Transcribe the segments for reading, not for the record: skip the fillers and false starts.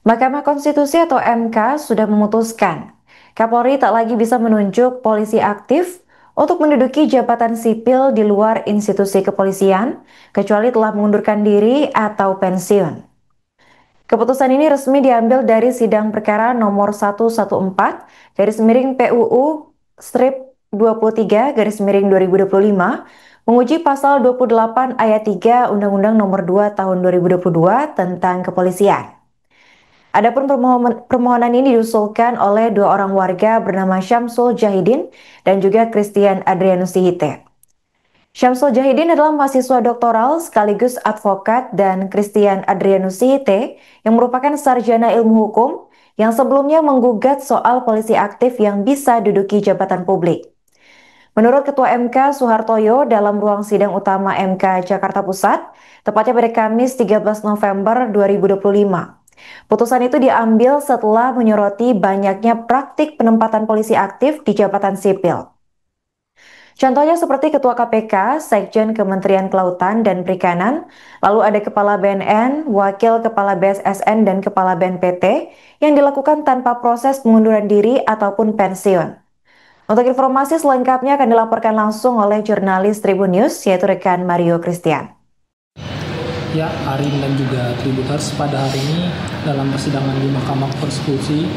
Mahkamah Konstitusi atau MK sudah memutuskan, Kapolri tak lagi bisa menunjuk polisi aktif untuk menduduki jabatan sipil di luar institusi kepolisian, kecuali telah mengundurkan diri atau pensiun. Keputusan ini resmi diambil dari sidang perkara nomor 114 PUU strip 23 2025 menguji pasal 28 ayat 3 Undang-Undang nomor 2 tahun 2022 tentang kepolisian. Adapun permohonan ini diusulkan oleh dua orang warga bernama Syamsul Jahidin dan juga Christian Adrianus Sihite. Syamsul Jahidin adalah mahasiswa doktoral sekaligus advokat dan Christian Adrianus Sihite yang merupakan sarjana ilmu hukum yang sebelumnya menggugat soal polisi aktif yang bisa duduki jabatan publik. Menurut Ketua MK Suhartoyo dalam ruang sidang utama MK Jakarta Pusat, tepatnya pada Kamis 13 November 2025. Putusan itu diambil setelah menyoroti banyaknya praktik penempatan polisi aktif di jabatan sipil. Contohnya seperti Ketua KPK, Sekjen Kementerian Kelautan dan Perikanan, lalu ada Kepala BNN, Wakil Kepala BSSN, dan Kepala BNPT yang dilakukan tanpa proses pengunduran diri ataupun pensiun. Untuk informasi selengkapnya akan dilaporkan langsung oleh jurnalis Tribun News, yaitu rekan Mario Christian. Ya, Arin dan juga Tribuners, pada hari ini dalam persidangan di Mahkamah Konstitusi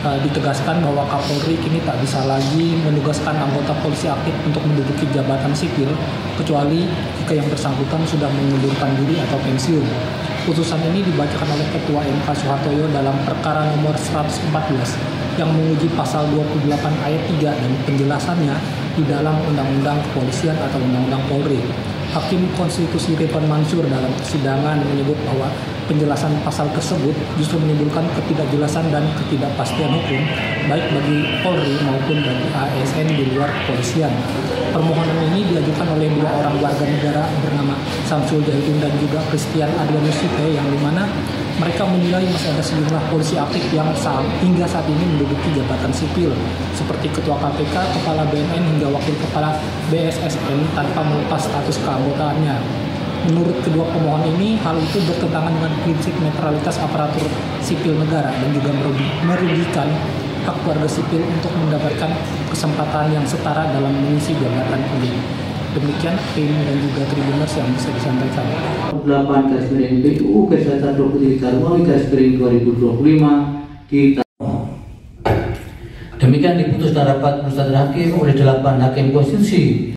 ditegaskan bahwa Kapolri kini tak bisa lagi menugaskan anggota polisi aktif untuk menduduki jabatan sipil kecuali jika yang bersangkutan sudah mengundurkan diri atau pensiun. Putusan ini dibacakan oleh Ketua MK Suhartoyo dalam perkara nomor 114 yang menguji pasal 28 ayat 3 dan penjelasannya di dalam Undang-Undang Kepolisian atau Undang-Undang Polri. Hakim Konstitusi Ridwan Mansur dalam persidangan menyebut bahwa penjelasan pasal tersebut justru menimbulkan ketidakjelasan dan ketidakpastian hukum baik bagi Polri maupun bagi ASN di luar kepolisian. Permohonan ini diajukan oleh dua orang warga negara bernama Syamsul Jahidin dan juga Christian Adrianus Sihite yang dimana mereka menilai masih ada sejumlah polisi aktif yang hingga saat ini menduduki jabatan sipil seperti Ketua KPK, Kepala BNN hingga Wakil Kepala BSSN tanpa melepas status keanggotaannya. Menurut kedua pemohon ini, hal itu bertentangan dengan prinsip netralitas aparatur sipil negara dan juga merugikan hak warga sipil untuk mendapatkan kesempatan yang setara dalam mengisi jabatan publik. Demikian tim dan juga Tribuners yang bisa disampaikan. 8/PUU/23/2025 kita. Demikian diputuskan rapat Musyawarah Hakim oleh 8 Hakim Konstitusi,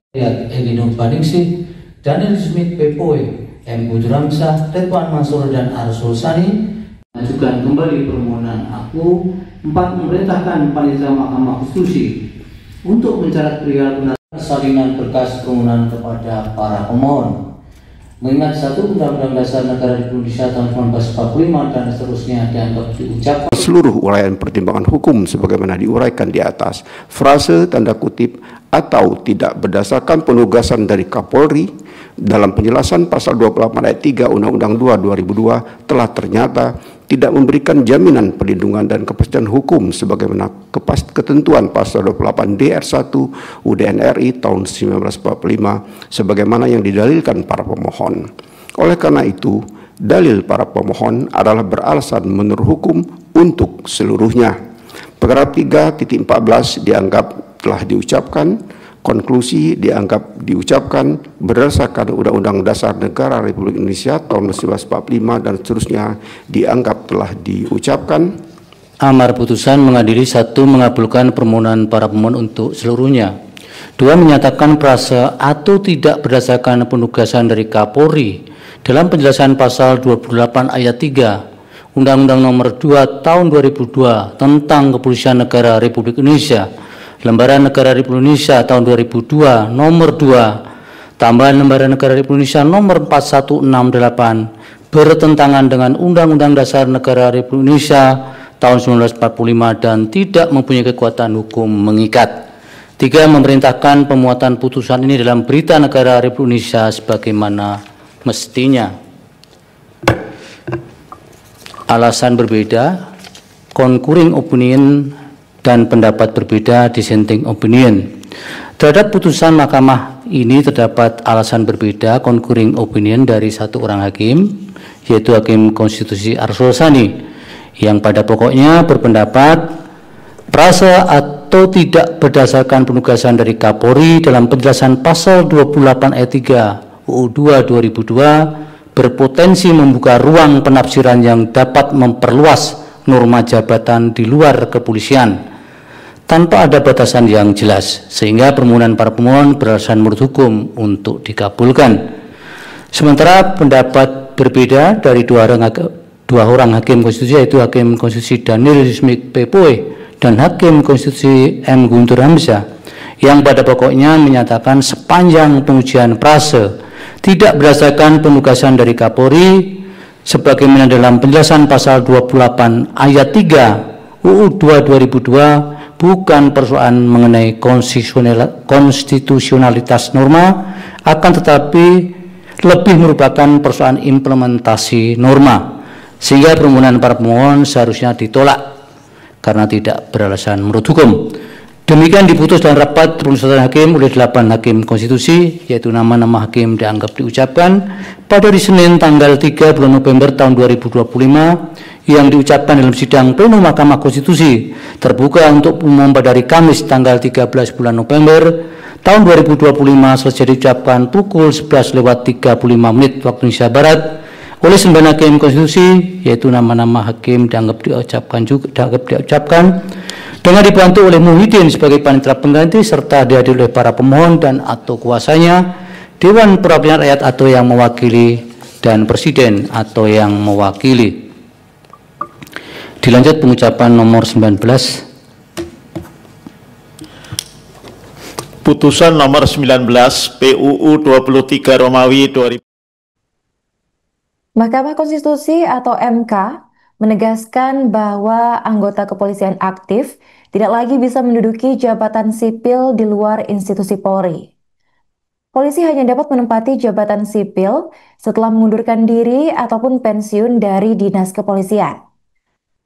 Elinor Baningsih, Daniel Smith PPOE, M. Budramsah, Ridwan Mansur dan Arsul Sani. Ajukan kembali permohonan aku. 4. Memerintahkan Panitia Mahkamah Konstitusi untuk mencatat perihal salinan berkas permohonan kepada para pemohon. Mengingat 1 Undang-Undang Dasar Negara Republik Indonesia tahun 1945 dan seterusnya dianggap diucapkan seluruh uraian pertimbangan hukum sebagaimana diuraikan di atas, frase tanda kutip atau tidak berdasarkan penugasan dari Kapolri dalam penjelasan pasal 28 ayat 3 Undang-Undang 2 2002 telah ternyata tidak memberikan jaminan perlindungan dan kepastian hukum sebagaimana ketentuan pasal 28 DR1 UUD RI tahun 1945 sebagaimana yang didalilkan para pemohon. Oleh karena itu, dalil para pemohon adalah beralasan menurut hukum untuk seluruhnya. Paragraf 3.14 dianggap telah diucapkan. Konklusi dianggap diucapkan berdasarkan Undang-Undang Dasar Negara Republik Indonesia tahun 1945 dan seterusnya dianggap telah diucapkan. Amar putusan mengadili 1. Mengabulkan permohonan para pemohon untuk seluruhnya. 2. Menyatakan frase atau tidak berdasarkan penugasan dari Kapolri dalam penjelasan pasal 28 ayat 3 Undang-Undang nomor 2 tahun 2002 tentang Kepolisian Negara Republik Indonesia, Lembaran Negara Republik Indonesia tahun 2002 nomor 2 tambahan Lembaran Negara Republik Indonesia nomor 4168 bertentangan dengan Undang-Undang Dasar Negara Republik Indonesia tahun 1945 dan tidak mempunyai kekuatan hukum mengikat. 3. Memerintahkan pemuatan putusan ini dalam Berita Negara Republik Indonesia sebagaimana mestinya. Alasan berbeda, concurring opinion dan pendapat berbeda, dissenting opinion. Terhadap putusan mahkamah ini terdapat alasan berbeda, concurring opinion dari 1 orang hakim, yaitu Hakim Konstitusi Arsul Sani, yang pada pokoknya berpendapat frase atau tidak berdasarkan penugasan dari Kapolri dalam penjelasan pasal 28 ayat 3 UU 2 2002 berpotensi membuka ruang penafsiran yang dapat memperluas norma jabatan di luar kepolisian tanpa ada batasan yang jelas, sehingga permohonan para pemohon beralasan menurut hukum untuk dikabulkan. Sementara pendapat berbeda dari dua orang hakim konstitusi, yaitu Hakim Konstitusi Daniel Yusmik Pepoe dan Hakim Konstitusi M. Guntur Hamzah, yang pada pokoknya menyatakan sepanjang pengujian frase tidak berdasarkan penugasan dari Kapolri sebagaimana dalam penjelasan pasal 28 ayat 3 UU 2 2002 bukan persoalan mengenai konstitusionalitas norma, akan tetapi lebih merupakan persoalan implementasi norma, sehingga permohonan para pemohon seharusnya ditolak karena tidak beralasan menurut hukum. Demikian diputus dalam rapat permusyawaratan hakim oleh 8 hakim konstitusi, yaitu nama-nama hakim dianggap diucapkan pada hari Senin tanggal 3 bulan November tahun 2025 yang diucapkan dalam sidang pleno Mahkamah Konstitusi terbuka untuk umum pada hari Kamis tanggal 13 bulan November tahun 2025 selesai diucapkan pukul 11:35 waktu Indonesia Barat oleh 9 hakim konstitusi, yaitu nama-nama hakim dianggap diucapkan dengan dibantu oleh Muhyiddin sebagai panitera pengganti serta dihadiri oleh para pemohon dan atau kuasanya, Dewan Perwakilan Rakyat atau yang mewakili, dan Presiden atau yang mewakili. Dilanjut pengucapan nomor 19. Putusan nomor 19 PUU 23 Romawi 2000. Mahkamah Konstitusi atau MK menegaskan bahwa anggota kepolisian aktif tidak lagi bisa menduduki jabatan sipil di luar institusi Polri. Polisi hanya dapat menempati jabatan sipil setelah mengundurkan diri ataupun pensiun dari dinas kepolisian.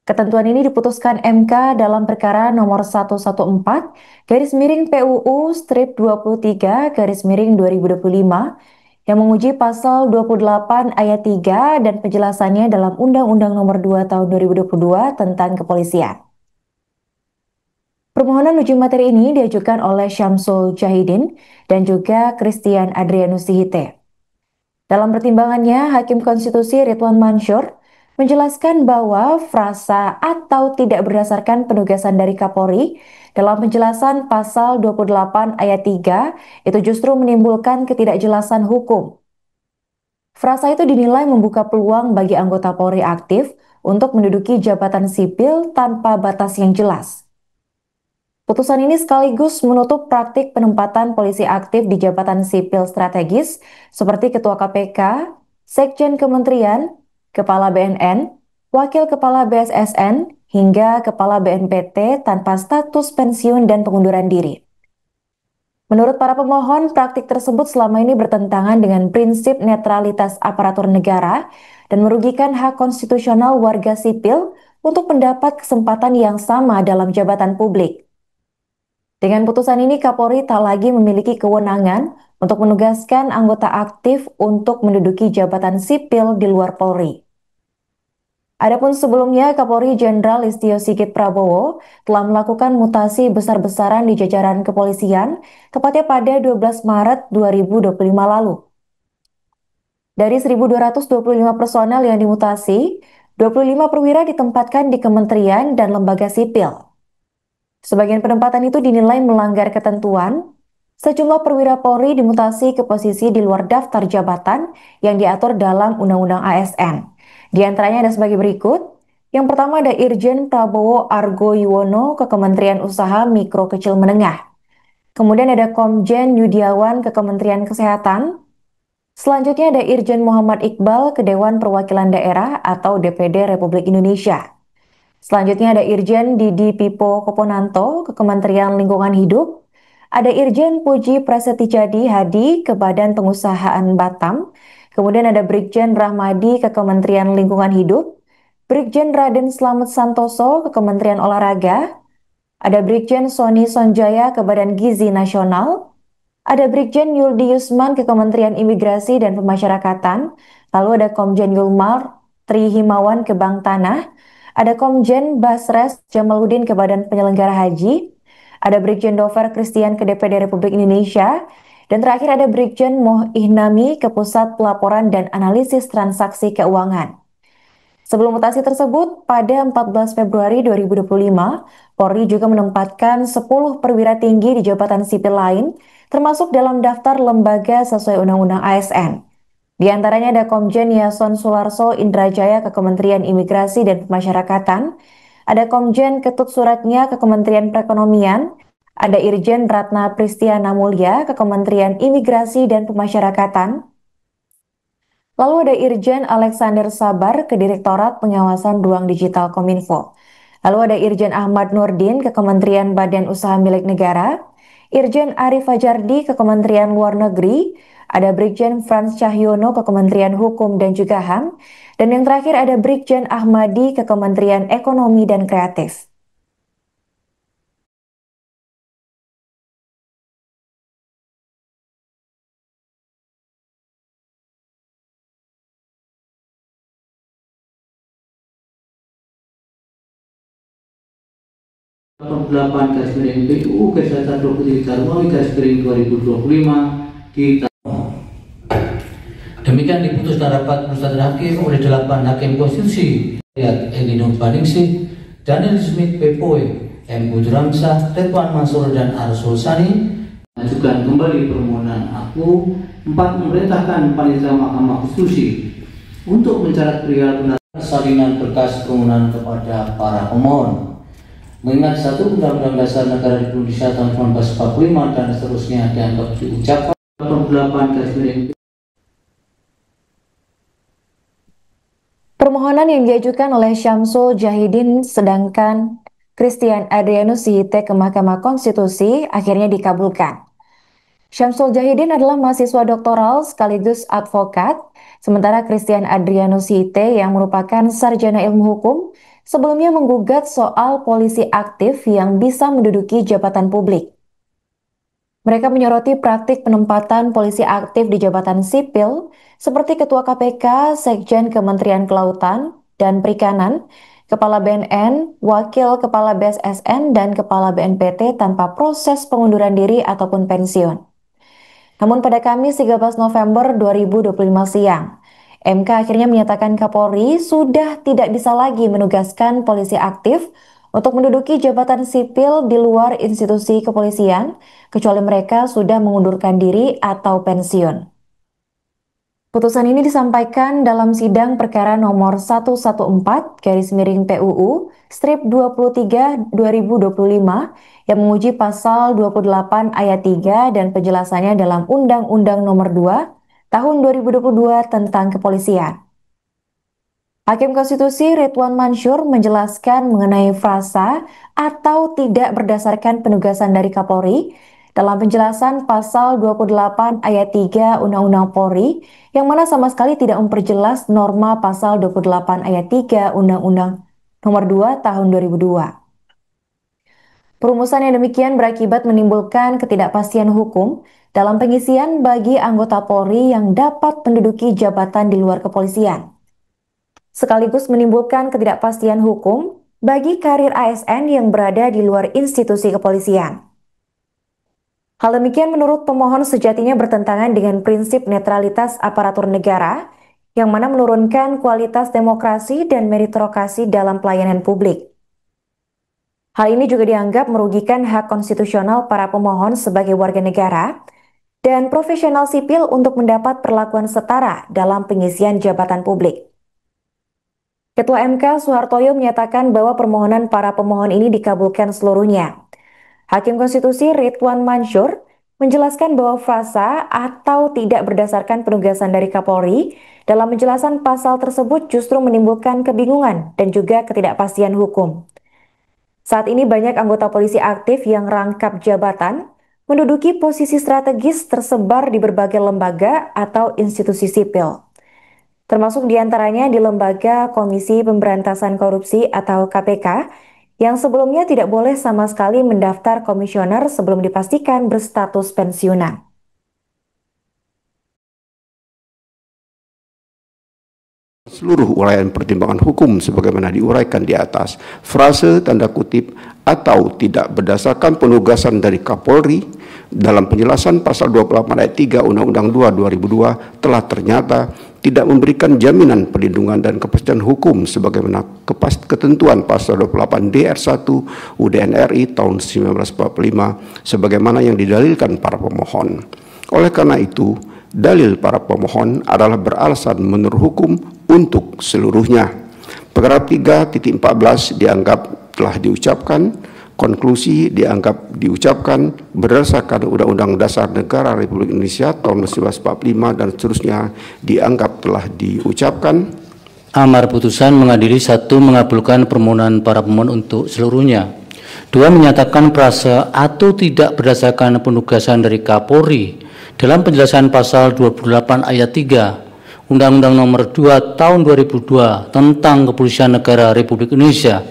Ketentuan ini diputuskan MK dalam perkara nomor 114/23/2025 yang menguji pasal 28 ayat 3 dan penjelasannya dalam Undang-Undang Nomor 2 Tahun 2022 tentang Kepolisian. Permohonan uji materi ini diajukan oleh Syamsul Jahidin dan juga Christian Adrianus Sihite. Dalam pertimbangannya, Hakim Konstitusi Ridwan Mansur menjelaskan bahwa frasa atau tidak berdasarkan penugasan dari Kapolri dalam penjelasan pasal 28 ayat 3 itu justru menimbulkan ketidakjelasan hukum. Frasa itu dinilai membuka peluang bagi anggota Polri aktif untuk menduduki jabatan sipil tanpa batas yang jelas. Putusan ini sekaligus menutup praktik penempatan polisi aktif di jabatan sipil strategis seperti Ketua KPK, Sekjen Kementerian, Kepala BNN, Wakil Kepala BSSN, hingga Kepala BNPT tanpa status pensiun dan pengunduran diri. Menurut para pemohon, praktik tersebut selama ini bertentangan dengan prinsip netralitas aparatur negara dan merugikan hak konstitusional warga sipil untuk mendapat kesempatan yang sama dalam jabatan publik. Dengan putusan ini, Kapolri tak lagi memiliki kewenangan untuk menugaskan anggota aktif untuk menduduki jabatan sipil di luar Polri. Adapun sebelumnya, Kapolri Jenderal Listio Sigit Prabowo telah melakukan mutasi besar-besaran di jajaran kepolisian, tepatnya pada 12 Maret 2025 lalu. Dari 1.225 personel yang dimutasi, 25 perwira ditempatkan di kementerian dan lembaga sipil. Sebagian penempatan itu dinilai melanggar ketentuan. Sejumlah perwira Polri dimutasi ke posisi di luar daftar jabatan yang diatur dalam Undang-Undang ASN. Di antaranya ada sebagai berikut. Yang pertama ada Irjen Prabowo Argo Yuwono ke Kementerian Usaha Mikro Kecil Menengah. Kemudian ada Komjen Yudiawan ke Kementerian Kesehatan. Selanjutnya ada Irjen Muhammad Iqbal ke Dewan Perwakilan Daerah atau DPD Republik Indonesia. Selanjutnya ada Irjen Didi Pipo Koponanto ke Kementerian Lingkungan Hidup. Ada Irjen Puji Prasetijadi Hadi ke Badan Pengusahaan Batam. Kemudian ada Brigjen Rahmadi ke Kementerian Lingkungan Hidup. Brigjen Raden Slamet Santoso ke Kementerian Olahraga. Ada Brigjen Sony Sonjaya ke Badan Gizi Nasional. Ada Brigjen Yuldi Yusman ke Kementerian Imigrasi dan Pemasyarakatan. Lalu ada Komjen Yulmar Tri Himawan ke Bank Tanah. ada Komjen Basres Jamaluddin ke Badan Penyelenggara Haji, ada Brigjen Dover Christian ke DPD Republik Indonesia, dan terakhir ada Brigjen Moh Ihnami ke Pusat Pelaporan dan Analisis Transaksi Keuangan. Sebelum mutasi tersebut, pada 14 Februari 2025, Polri juga menempatkan 10 perwira tinggi di jabatan sipil lain, termasuk dalam daftar lembaga sesuai Undang-Undang ASN. Di antaranya ada Komjen Yason Sularso Indrajaya ke Kementerian Imigrasi dan Pemasyarakatan, ada Komjen Ketut Suratnya ke Kementerian Perekonomian, ada Irjen Ratna Pristiana Mulya ke Kementerian Imigrasi dan Pemasyarakatan, lalu ada Irjen Alexander Sabar ke Direktorat Pengawasan Ruang Digital Kominfo. Lalu ada Irjen Ahmad Nurdin ke Kementerian Badan Usaha Milik Negara, Irjen Arif Fajardi ke Kementerian Luar Negeri, ada Brigjen Frans Cahyono ke Kementerian Hukum dan juga HAM, dan yang terakhir ada Brigjen Ahmadi ke Kementerian Ekonomi dan Kreatif. garis miring PUU garis datar 23 Romawi garis miring 2025 kita. Demikian diputuskan rapat Musyawarah Hakim oleh 8 Hakim Konstitusi Elinor Baningsih, Daniel Smith Pepoe, M. Budramsah, Redwan Mansur dan Arsul Sani. Mengajukan kembali permohonan aku 4 memerintahkan Panitia Mahkamah Konstitusi untuk mencatat perihal salinan berkas permohonan kepada para pemohon. Mengingat 1 Undang-Undang Dasar Negara Republik Indonesia tahun 1945 dan seterusnya dianggap diucapkan 8 garis miring. Permohonan yang diajukan oleh Syamsul Jahidin sedangkan Christian Adrianus Sihite ke Mahkamah Konstitusi akhirnya dikabulkan. Syamsul Jahidin adalah mahasiswa doktoral sekaligus advokat, sementara Christian Adrianus Sihite yang merupakan sarjana ilmu hukum sebelumnya menggugat soal polisi aktif yang bisa menduduki jabatan publik. Mereka menyoroti praktik penempatan polisi aktif di jabatan sipil seperti Ketua KPK, Sekjen Kementerian Kelautan dan Perikanan, Kepala BNN, Wakil Kepala BSSN, dan Kepala BNPT tanpa proses pengunduran diri ataupun pensiun. Namun pada Kamis 13 November 2025 siang, MK akhirnya menyatakan Kapolri sudah tidak bisa lagi menugaskan polisi aktif untuk menduduki jabatan sipil di luar institusi kepolisian, kecuali mereka sudah mengundurkan diri atau pensiun. Putusan ini disampaikan dalam sidang perkara nomor 114/PUU strip 23/2025 yang menguji pasal 28 ayat 3 dan penjelasannya dalam Undang-Undang Nomor 2 Tahun 2022 tentang Kepolisian. Hakim Konstitusi Ridwan Mansur menjelaskan mengenai frasa atau tidak berdasarkan penugasan dari Kapolri dalam penjelasan pasal 28 ayat 3 Undang-Undang Polri yang mana sama sekali tidak memperjelas norma pasal 28 ayat 3 Undang-Undang Nomor 2 Tahun 2002. Perumusan yang demikian berakibat menimbulkan ketidakpastian hukum dalam pengisian bagi anggota Polri yang dapat menduduki jabatan di luar kepolisian, sekaligus menimbulkan ketidakpastian hukum bagi karir ASN yang berada di luar institusi kepolisian. Hal demikian menurut pemohon sejatinya bertentangan dengan prinsip netralitas aparatur negara yang mana menurunkan kualitas demokrasi dan meritokrasi dalam pelayanan publik. Hal ini juga dianggap merugikan hak konstitusional para pemohon sebagai warga negara dan profesional sipil untuk mendapat perlakuan setara dalam pengisian jabatan publik. Ketua MK Soehartoyo menyatakan bahwa permohonan para pemohon ini dikabulkan seluruhnya. Hakim Konstitusi Ridwan Mansur menjelaskan bahwa frasa atau tidak berdasarkan penugasan dari Kapolri dalam penjelasan pasal tersebut justru menimbulkan kebingungan dan juga ketidakpastian hukum. Saat ini banyak anggota polisi aktif yang rangkap jabatan menduduki posisi strategis tersebar di berbagai lembaga atau institusi sipil, termasuk diantaranya di Lembaga Komisi Pemberantasan Korupsi atau KPK, yang sebelumnya tidak boleh sama sekali mendaftar komisioner sebelum dipastikan berstatus pensiunan. seluruh uraian pertimbangan hukum sebagaimana diuraikan di atas, frase tanda kutip atau tidak berdasarkan penugasan dari Kapolri dalam penjelasan pasal 28 ayat 3 Undang-Undang 2 2002 telah ternyata tidak memberikan jaminan perlindungan dan kepastian hukum sebagaimana ketentuan pasal 28 DR1 UDN RI tahun 1945 sebagaimana yang didalilkan para pemohon. Oleh karena itu, dalil para pemohon adalah beralasan menurut hukum untuk seluruhnya. Paragraf 3.14 dianggap telah diucapkan, konklusi dianggap diucapkan berdasarkan Undang-Undang Dasar Negara Republik Indonesia tahun 1945 dan seterusnya dianggap telah diucapkan. Amar putusan mengadili 1. Mengabulkan permohonan para pemohon untuk seluruhnya. 2. Menyatakan prase atau tidak berdasarkan penugasan dari Kapolri dalam penjelasan pasal 28 ayat 3 Undang-Undang Nomor 2 Tahun 2002 tentang Kepolisian Negara Republik Indonesia,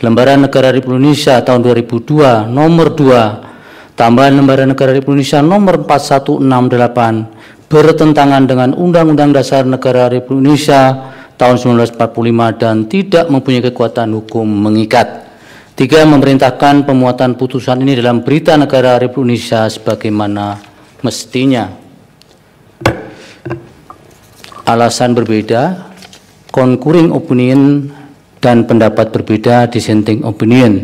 Lembaran Negara Republik Indonesia tahun 2002 Nomor 2 tambahan Lembaran Negara Republik Indonesia Nomor 4168 bertentangan dengan Undang-Undang Dasar Negara Republik Indonesia tahun 1945 dan tidak mempunyai kekuatan hukum mengikat. 3. Memerintahkan pemuatan putusan ini dalam Berita Negara Republik Indonesia sebagaimana mestinya. Alasan berbeda, concurring opinion dan pendapat berbeda, dissenting opinion.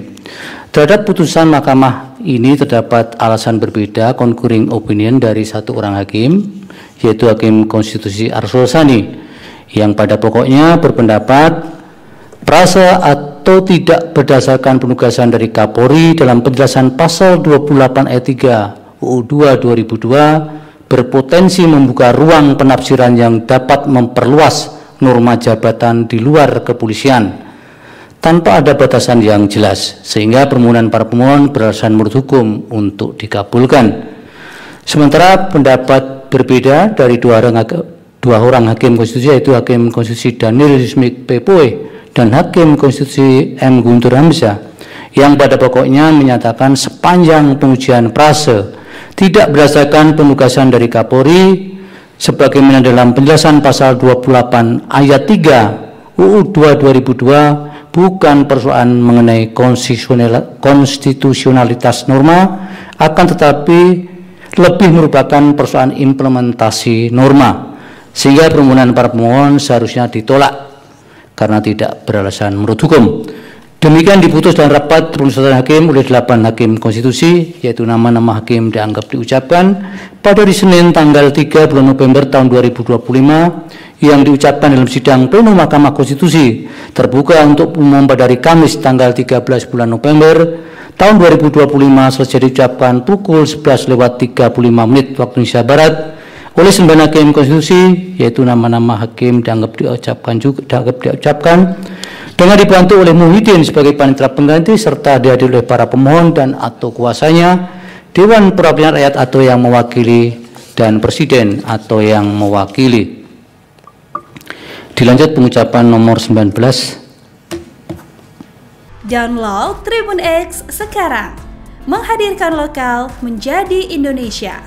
Terhadap putusan mahkamah ini terdapat alasan berbeda, concurring opinion dari 1 orang hakim, yaitu Hakim Konstitusi Arsul Sani, yang pada pokoknya berpendapat prase atau tidak berdasarkan penugasan dari Kapolri dalam penjelasan pasal 28 ayat 3 UU 2 2002 berpotensi membuka ruang penafsiran yang dapat memperluas norma jabatan di luar kepolisian tanpa ada batasan yang jelas, sehingga permohonan para pemohon beralasan menurut hukum untuk dikabulkan. Sementara pendapat berbeda dari dua orang hakim konstitusi, yaitu Hakim Konstitusi Daniel Smith Pepoe dan Hakim Konstitusi M. Guntur Hamzah, yang pada pokoknya menyatakan sepanjang pengujian prase tidak berdasarkan penugasan dari Kapolri sebagaimana dalam penjelasan pasal 28 ayat 3 UU 2 2002 bukan persoalan mengenai konstitusionalitas norma, akan tetapi lebih merupakan persoalan implementasi norma, sehingga permohonan para pemohon seharusnya ditolak karena tidak beralasan menurut hukum. Demikian diputus dalam rapat permusyawaratan hakim oleh 8 hakim konstitusi, yaitu nama-nama hakim dianggap diucapkan pada hari Senin tanggal 3 bulan November tahun 2025 yang diucapkan dalam sidang pleno Mahkamah Konstitusi terbuka untuk umum pada hari Kamis tanggal 13 bulan November tahun 2025 selesai diucapkan pukul 11:35 waktu Indonesia Barat oleh 9 hakim konstitusi, yaitu nama-nama hakim dianggap diucapkan dengan dibantu oleh Muhyiddin sebagai panitera pengganti serta dihadiri oleh para pemohon dan atau kuasanya, Dewan Perwakilan Rakyat atau yang mewakili, dan Presiden atau yang mewakili. Dilanjut pengucapan nomor 19. Download Tribun X sekarang, menghadirkan lokal menjadi Indonesia.